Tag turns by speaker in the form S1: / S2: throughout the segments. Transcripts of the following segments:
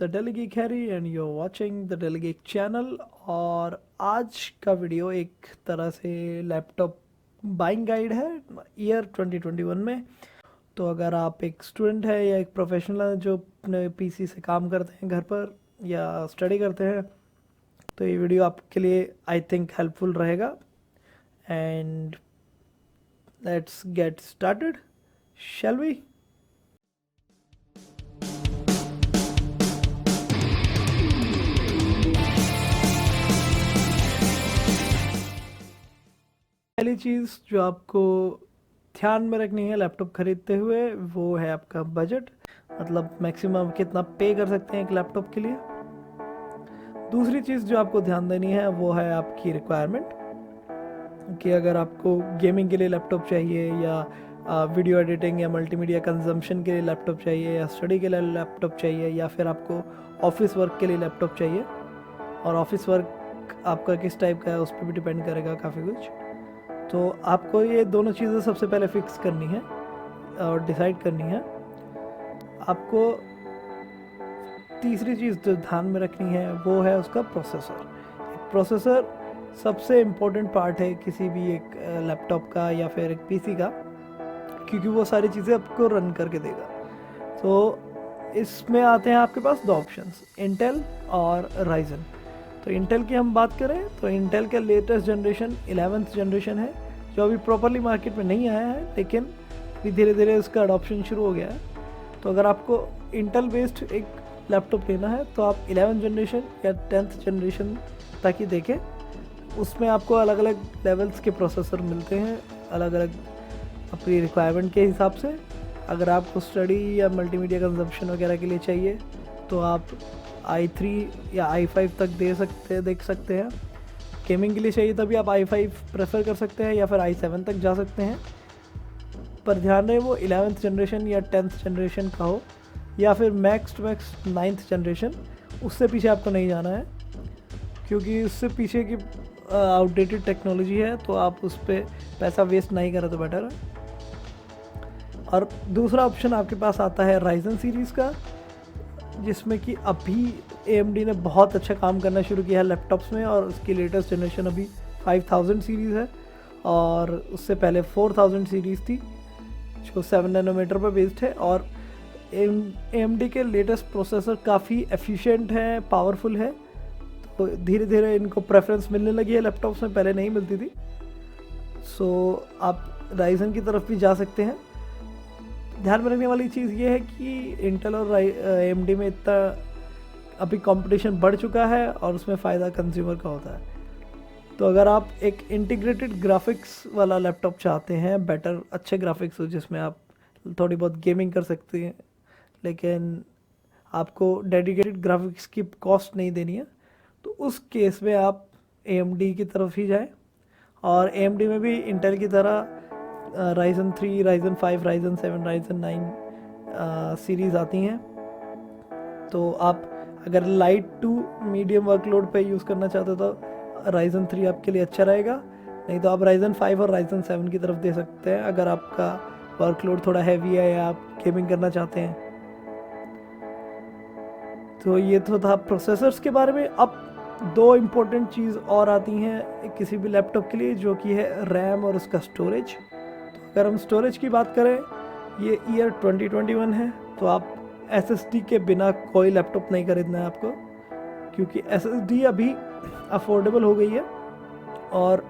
S1: The daily geek Harry and you are watching the daily geek channel. और आज का video एक तरह से लैपटॉप बाइंग गाइड है ईयर 2021 में। तो अगर आप एक स्टूडेंट है या एक प्रोफेशनल है जो अपने पीसी से काम करते हैं घर पर या स्टडी करते हैं, तो ये वीडियो आपके लिए आई थिंक हेल्पफुल रहेगा। And let's get started, shall we. पहली चीज़ जो आपको ध्यान में रखनी है लैपटॉप खरीदते हुए वो है आपका बजट, मतलब मैक्सिमम कितना पे कर सकते हैं एक लैपटॉप के लिए। दूसरी चीज़ जो आपको ध्यान देनी है वो है आपकी रिक्वायरमेंट, कि अगर आपको गेमिंग के लिए लैपटॉप चाहिए या वीडियो एडिटिंग या मल्टीमीडिया कंजम्पशन के लिए लैपटॉप चाहिए या स्टडी के लिए लैपटॉप चाहिए या फिर आपको ऑफिस वर्क के लिए लैपटॉप चाहिए, और ऑफिस वर्क आपका किस टाइप का है उस पर भी डिपेंड करेगा काफ़ी कुछ। तो आपको ये दोनों चीज़ें सबसे पहले फिक्स करनी है और डिसाइड करनी है। आपको तीसरी चीज़ जो ध्यान में रखनी है वो है उसका प्रोसेसर। प्रोसेसर सबसे इम्पोर्टेंट पार्ट है किसी भी एक लैपटॉप का या फिर एक पीसी का, क्योंकि वो सारी चीज़ें आपको रन करके देगा। तो इसमें आते हैं आपके पास दो ऑप्शंस, इंटेल और राइजन। तो इंटेल की हम बात करें तो इंटेल का लेटेस्ट जनरेशन 11th जनरेशन है, जो अभी प्रॉपरली मार्केट में नहीं आया है, लेकिन अभी धीरे धीरे उसका अडॉप्शन शुरू हो गया है। तो अगर आपको इंटेल बेस्ड एक लैपटॉप लेना है तो आप 11th जनरेशन या 10th जनरेशन तक ही देखें। उसमें आपको अलग अलग लेवल्स के प्रोसेसर मिलते हैं, अलग अलग अपनी रिक्वायरमेंट के हिसाब से। अगर आपको स्टडी या मल्टीमीडिया कंजम्पशन वगैरह के लिए चाहिए तो आप i3 या i5 तक देख सकते हैं। गेमिंग के लिए चाहिए तभी आप i5 प्रेफर कर सकते हैं या फिर i7 तक जा सकते हैं। पर ध्यान रहे वो 11th जनरेशन या 10th जनरेशन का हो, या फिर max to max 9th generation, उससे पीछे आपको नहीं जाना है, क्योंकि उससे पीछे की आउटडेटेड टेक्नोलॉजी है, तो आप उस पर पैसा वेस्ट नहीं करें तो बेटर है। और दूसरा ऑप्शन आपके पास आता है राइजन सीरीज़ का, जिसमें कि अभी AMD ने बहुत अच्छा काम करना शुरू किया है लैपटॉप्स में, और उसकी लेटेस्ट जनरेशन अभी 5000 सीरीज़ है, और उससे पहले 4000 सीरीज़ थी जो 7 नैनोमीटर पर बेस्ड है। और AMD के लेटेस्ट प्रोसेसर काफ़ी एफिशिएंट हैं, पावरफुल है, तो धीरे धीरे इनको प्रेफरेंस मिलने लगी है लैपटॉप्स में, पहले नहीं मिलती थी। सो आप राइजन की तरफ भी जा सकते हैं। ध्यान में रखने वाली चीज़ ये है कि इंटेल और AMD में इतना अभी कंपटीशन बढ़ चुका है और उसमें फ़ायदा कंज्यूमर का होता है। तो अगर आप एक इंटीग्रेटेड ग्राफिक्स वाला लैपटॉप चाहते हैं, बेटर अच्छे ग्राफिक्स हो जिसमें आप थोड़ी बहुत गेमिंग कर सकते हैं, लेकिन आपको डेडिकेटेड ग्राफिक्स की कॉस्ट नहीं देनी है, तो उस केस में आप AMD की तरफ ही जाएं। और AMD में भी इंटेल की तरह Ryzen 3, Ryzen 5, Ryzen 7, Ryzen 9 series आती हैं। तो आप अगर लाइट टू मीडियम वर्कलोड पे यूज़ करना चाहते हो तो राइजन 3 आपके लिए अच्छा रहेगा, नहीं तो आप राइजन 5 और राइजन 7 की तरफ दे सकते हैं अगर आपका वर्कलोड थोड़ा हैवी है या आप गेमिंग करना चाहते हैं। तो ये तो था प्रोसेसर्स के बारे में। अब दो इम्पोर्टेंट चीज़ और आती हैं किसी भी लैपटॉप के लिए, जो कि है रैम और उसका स्टोरेज। अगर हम स्टोरेज की बात करें, ये ईयर 2021 है, तो आप SSD के बिना कोई लैपटॉप नहीं खरीदना है आपको, क्योंकि SSD अभी अफोर्डेबल हो गई है और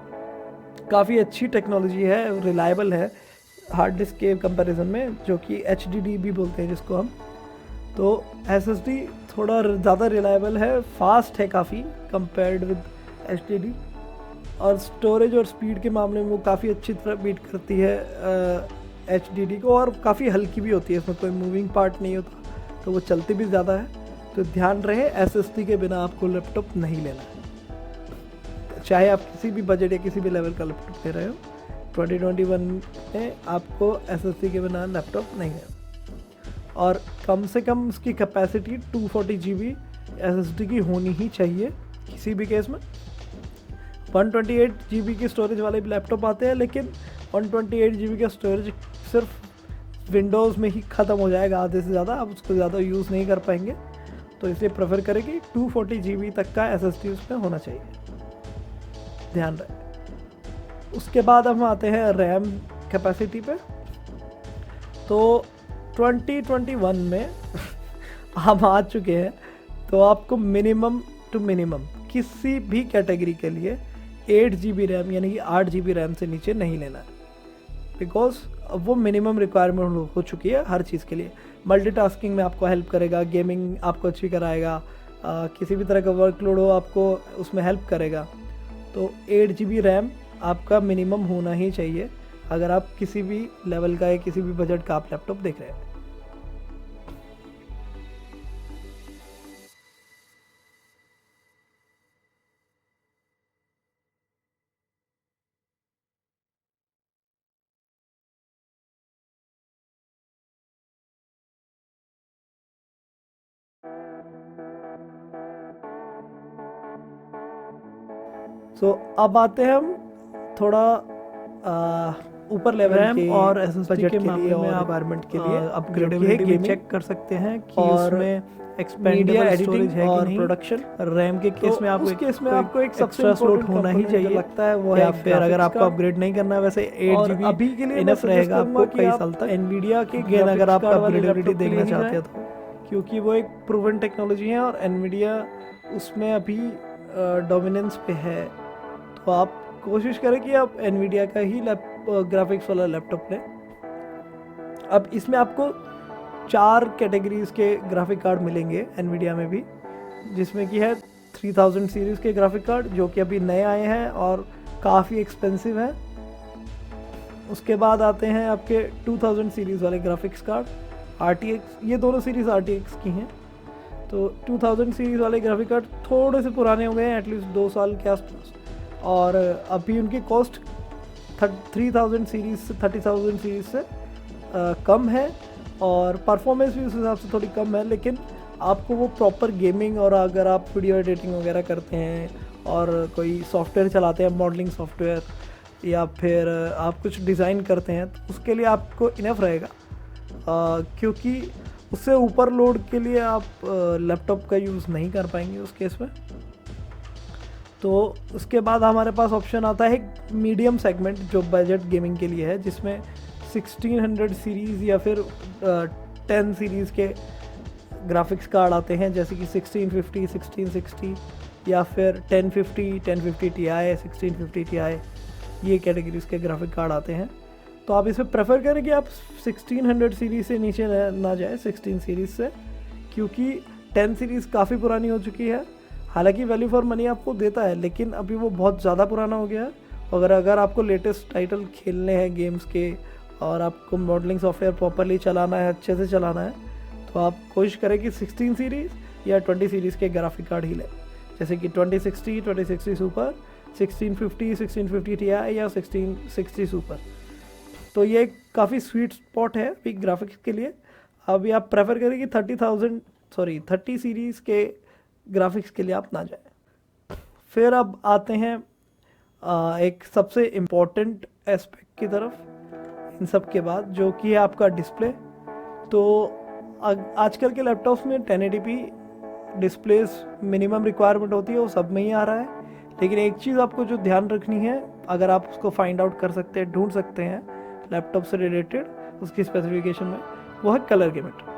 S1: काफ़ी अच्छी टेक्नोलॉजी है, रिलायबल है हार्ड डिस्क के कंपैरिजन में, जो कि HDD भी बोलते हैं जिसको हम। तो SSD थोड़ा ज़्यादा रिलायबल है, फास्ट है काफ़ी कंपेयर्ड विद HDD, और स्टोरेज और स्पीड के मामले में वो काफ़ी अच्छी तरह बीट करती है HDD को, और काफ़ी हल्की भी होती है, इसमें कोई मूविंग पार्ट नहीं होता, तो वो चलती भी ज़्यादा है। तो ध्यान रहे SSD के बिना आपको लैपटॉप नहीं लेना है, चाहे आप किसी भी बजट या किसी भी लेवल का लैपटॉप ले रहे हो। 2021 में आपको SSD के बिना लैपटॉप नहीं है, और कम से कम उसकी कैपेसिटी 240 GB SSD की होनी ही चाहिए किसी भी केस में। 128 GB की स्टोरेज वाले भी लैपटॉप आते हैं, लेकिन 128 GB का स्टोरेज सिर्फ विंडोज़ में ही ख़त्म हो जाएगा आधे से ज़्यादा, आप उसको ज़्यादा यूज़ नहीं कर पाएंगे। तो इसलिए प्रेफर करें कि 240 GB तक का SSD उसमें होना चाहिए, ध्यान रहे। उसके बाद हम आते हैं रैम कैपेसिटी पे। तो 2021 में हम आ चुके हैं, तो आपको मिनिमम टू मिनिमम किसी भी कैटेगरी के लिए 8 GB रैम यानी कि 8 GB रैम से नीचे नहीं लेना है, बिकॉज वो मिनिमम रिक्वायरमेंट हो चुकी है हर चीज़ के लिए। मल्टीटास्किंग में आपको हेल्प करेगा, गेमिंग आपको अच्छी कराएगा, किसी भी तरह का वर्कलोड हो आपको उसमें हेल्प करेगा। तो 8 GB रैम आपका मिनिमम होना ही चाहिए अगर आप किसी भी लेवल का या किसी भी बजट का आप लैपटॉप देख रहे हैं। सो अब आते हैं हम थोड़ा ऊपर लेवल के और एसएसडी के मामले में आप रिक्वायरमेंट के लिए अपग्रेडेबिलिटी भी चेक कर सकते हैं कि उसमें एक्सपेंडेबल एडिटिंग है और प्रोडक्शन। रैम के केस में आपको एक एक्स्ट्रा स्लॉट होना ही चाहिए लगता है वो है। फिर अगर आपको अपग्रेड नहीं करना है, वैसे 8 GB अभी के लिए इनफ रहेगा आपको कई साल तक। एनवीडिया के गेन अगर आप अपग्रेडेबिलिटी देखना चाहते हैं तो, क्योंकि वो एक प्रूवन टेक्नोलॉजी है और एनवीडिया उसमें अभी डोमिनेंस पे है, तो आप कोशिश करें कि आप एनवीडिया का ही ग्राफिक्स वाला लैपटॉप लें। अब इसमें आपको 4 कैटेगरीज के ग्राफिक कार्ड मिलेंगे एनवीडिया में भी, जिसमें कि है 3000 सीरीज़ के ग्राफिक कार्ड जो कि अभी नए आए हैं और काफ़ी एक्सपेंसिव हैं। उसके बाद आते हैं आपके 2000 सीरीज़ वाले ग्राफिक्स कार्ड RTX, ये दोनों सीरीज़ RTX की हैं। तो 2000 सीरीज़ वाले ग्राफिक कार्ड थोड़े से पुराने हो गए हैं, एटलीस्ट 2 साल के आसपास, और अभी उनकी कॉस्ट 3000 सीरीज़ से 30,000 सीरीज़ से कम है और परफॉर्मेंस भी उस हिसाब से थोड़ी कम है। लेकिन आपको वो प्रॉपर गेमिंग, और अगर आप वीडियो एडिटिंग वगैरह करते हैं और कोई सॉफ्टवेयर चलाते हैं, मॉडलिंग सॉफ्टवेयर, या फिर आप कुछ डिज़ाइन करते हैं, तो उसके लिए आपको इनफ रहेगा, क्योंकि उससे ऊपर लोड के लिए आप लैपटॉप का यूज़ नहीं कर पाएंगे उस केस में। तो उसके बाद हमारे पास ऑप्शन आता है मीडियम सेगमेंट जो बजट गेमिंग के लिए है, जिसमें 1600 सीरीज़ या फिर 10 सीरीज़ के ग्राफिक्स कार्ड आते हैं, जैसे कि 1650, 1660 या फिर 1050, 1050 Ti, 1650 Ti, ये कैटेगरीज के ग्राफिक कार्ड आते हैं। तो आप इसमें प्रेफर करें कि आप 1600 सीरीज़ से नीचे ना जाए, 16 सीरीज़ से, क्योंकि 10 सीरीज़ काफ़ी पुरानी हो चुकी है। हालांकि वैल्यू फॉर मनी आपको देता है, लेकिन अभी वो बहुत ज़्यादा पुराना हो गया है। अगर आपको लेटेस्ट टाइटल खेलने हैं गेम्स के, और आपको मॉडलिंग सॉफ्टवेयर प्रॉपरली चलाना है, अच्छे से चलाना है, तो आप कोशिश करें कि 16 सीरीज़ या 20 सीरीज़ के ग्राफिक कार्ड ही लें, जैसे कि 2060, 2060 सुपर, 1650, 1650 Ti या 1660 सुपर। तो ये काफ़ी स्वीट स्पॉट है अभी ग्राफिक्स के लिए। अभी आप प्रेफर करें कि 30 सीरीज़ के ग्राफिक्स के लिए आप ना जाएं। फिर अब आते हैं एक सबसे इम्पॉर्टेंट एस्पेक्ट की तरफ इन सब के बाद, जो कि है आपका डिस्प्ले। तो आजकल के लैपटॉप्स में 1080p डिस्प्लेस मिनिमम रिक्वायरमेंट होती है, वो सब में ही आ रहा है। लेकिन एक चीज़ आपको जो ध्यान रखनी है, अगर आप उसको फाइंड आउट कर सकते हैं, ढूंढ सकते हैं लैपटॉप से रिलेटेड उसकी स्पेसिफिकेशन में, वो है कलर गैमेट।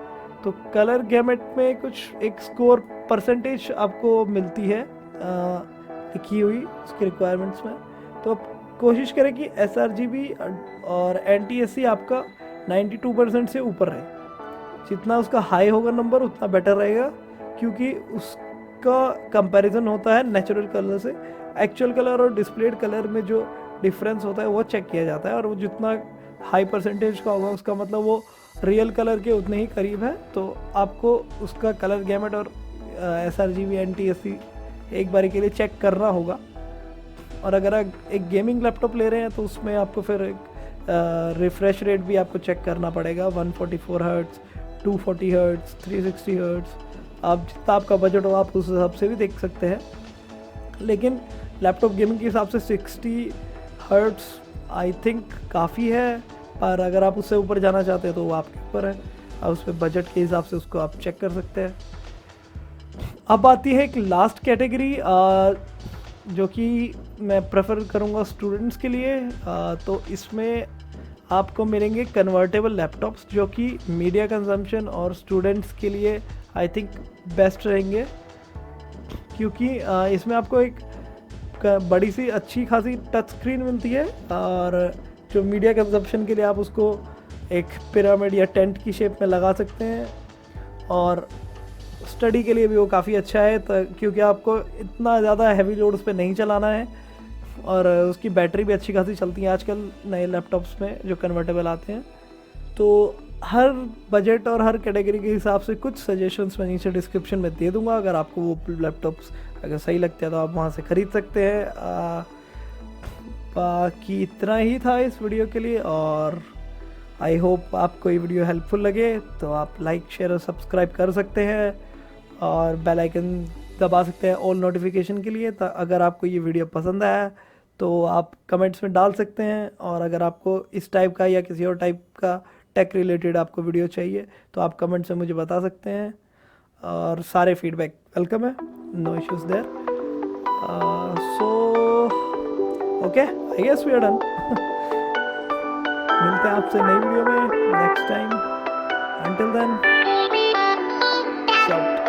S1: तो कलर गैमेट में कुछ एक स्कोर परसेंटेज आपको मिलती है लिखी हुई उसकी रिक्वायरमेंट्स में। तो आप कोशिश करें कि sRGB और NTSC आपका 92% से ऊपर रहे। जितना उसका हाई होगा नंबर, उतना बेटर रहेगा, क्योंकि उसका कंपैरिजन होता है नेचुरल कलर से। एक्चुअल कलर और डिस्प्लेड कलर में जो डिफरेंस होता है वो चेक किया जाता है, और वो जितना हाई परसेंटेज का होगा उसका मतलब वो रियल कलर के उतने ही करीब है। तो आपको उसका कलर गैमेट और sRGB NTSC एक बारी के लिए चेक करना होगा। और अगर आप एक गेमिंग लैपटॉप ले रहे हैं तो उसमें आपको फिर रिफ्रेश रेट भी आपको चेक करना पड़ेगा, 144 हर्ट्ज़, 240 हर्ट्ज़, 360 हर्ट्ज़। आप जितना आपका बजट हो आप उस हिसाब से भी देख सकते हैं। लेकिन लैपटॉप गेमिंग के हिसाब से 60 हर्ट्ज़ आई थिंक काफ़ी है, पर अगर आप उससे ऊपर जाना चाहते हैं तो वो आपके ऊपर है। आप उस पर बजट के हिसाब से उसको आप चेक कर सकते हैं। अब आती है एक लास्ट कैटेगरी जो कि मैं प्रेफर करूँगा स्टूडेंट्स के लिए। तो इसमें आपको मिलेंगे कन्वर्टेबल लैपटॉप्स जो कि मीडिया कंजम्पशन और स्टूडेंट्स के लिए आई थिंक बेस्ट रहेंगे, क्योंकि इसमें आपको एक बड़ी सी अच्छी खासी टच स्क्रीन मिलती है और जो मीडिया कंजम्पशन के लिए आप उसको एक पिरामिड या टेंट की शेप में लगा सकते हैं, और स्टडी के लिए भी वो काफ़ी अच्छा है क्योंकि आपको इतना ज़्यादा हैवी लोड्स पे नहीं चलाना है, और उसकी बैटरी भी अच्छी खासी चलती है आजकल नए लैपटॉप्स में जो कन्वर्टेबल आते हैं। तो हर बजट और हर कैटेगरी के हिसाब से कुछ सजेशंस मैं नीचे डिस्क्रिप्शन में दे दूंगा। अगर आपको वो लैपटॉप्स अगर सही लगते हैं तो आप वहाँ से ख़रीद सकते हैं। बाकी इतना ही था इस वीडियो के लिए, और आई होप आपको ये वीडियो हेल्पफुल लगे। तो आप लाइक शेयर और सब्सक्राइब कर सकते हैं और बेल आइकन दबा सकते हैं ऑल नोटिफिकेशन के लिए। तो अगर आपको ये वीडियो पसंद आया तो आप कमेंट्स में डाल सकते हैं, और अगर आपको इस टाइप का या किसी और टाइप का टेक रिलेटेड आपको वीडियो चाहिए तो आप कमेंट्स में मुझे बता सकते हैं, और सारे फीडबैक वेलकम है, no issues there. So okay, I guess we are done. मिलते हैं आपसे नई वीडियो में next time. Until then, shout.